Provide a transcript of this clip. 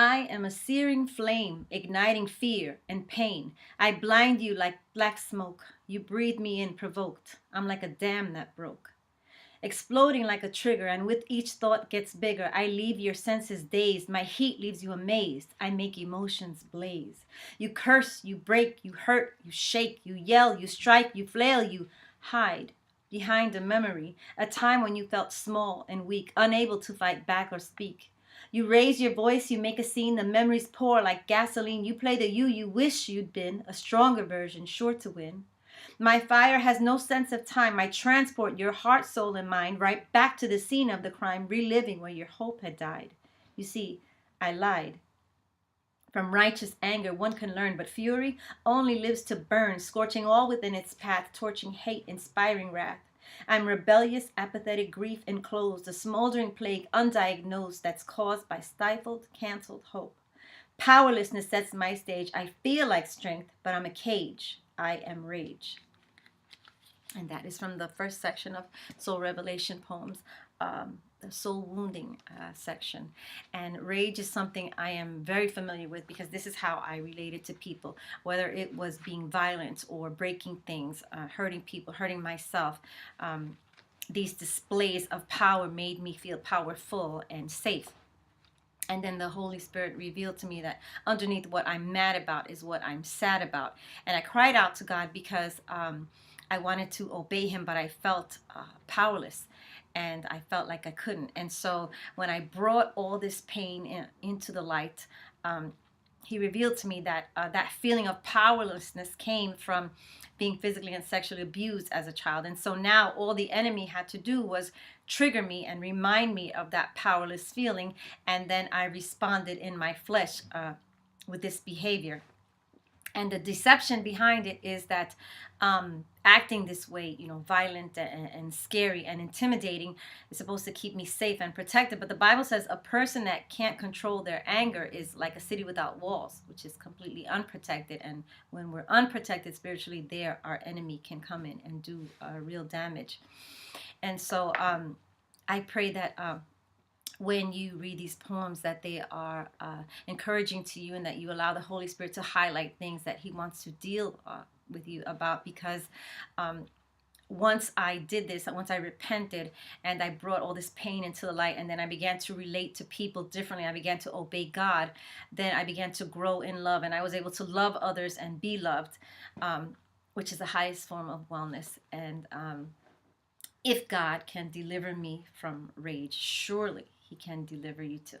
I am a searing flame, igniting fear and pain. I blind you like black smoke. You breathe me in provoked. I'm like a dam that broke, exploding like a trigger, and with each thought gets bigger. I leave your senses dazed. My heat leaves you amazed. I make emotions blaze. You curse, you break, you hurt, you shake, you yell, you strike, you flail, you hide behind a memory, a time when you felt small and weak, unable to fight back or speak. You raise your voice, you make a scene, the memories pour like gasoline. You play the you wish you'd been, a stronger version, sure to win. My fire has no sense of time. I transport your heart, soul, and mind right back to the scene of the crime, reliving where your hope had died. You see, I lied. From righteous anger one can learn, but fury only lives to burn, scorching all within its path, torching hate, inspiring wrath. I'm rebellious, apathetic, grief enclosed, a smoldering plague undiagnosed that's caused by stifled, canceled hope. Powerlessness sets my stage. I feel like strength, but I'm a cage. I am rage. And that is from the first section of Soul Revelation Poems, the soul wounding section. And rage is something I am very familiar with because this is how I related to people, whether it was being violent or breaking things, hurting people, hurting myself. These displays of power made me feel powerful and safe. And then the Holy Spirit revealed to me that underneath what I'm mad about is what I'm sad about. And I cried out to God because I wanted to obey him, but I felt powerless and I felt like I couldn't. And so when I brought all this pain into the light, he revealed to me that that feeling of powerlessness came from being physically and sexually abused as a child. And so now all the enemy had to do was trigger me and remind me of that powerless feeling. And then I responded in my flesh with this behavior. And the deception behind it is that acting this way, violent and scary and intimidating, is supposed to keep me safe and protected. But the Bible says a person that can't control their anger is like a city without walls, which is completely unprotected. And when we're unprotected spiritually, there our enemy can come in and do real damage. And so I pray that when you read these poems that they are encouraging to you and that you allow the Holy Spirit to highlight things that he wants to deal with you about, because once I did this, once I repented and I brought all this pain into the light, and then I began to relate to people differently, I began to obey God, then I began to grow in love, and I was able to love others and be loved, which is the highest form of wellness. And if God can deliver me from rage, surely he can deliver you too.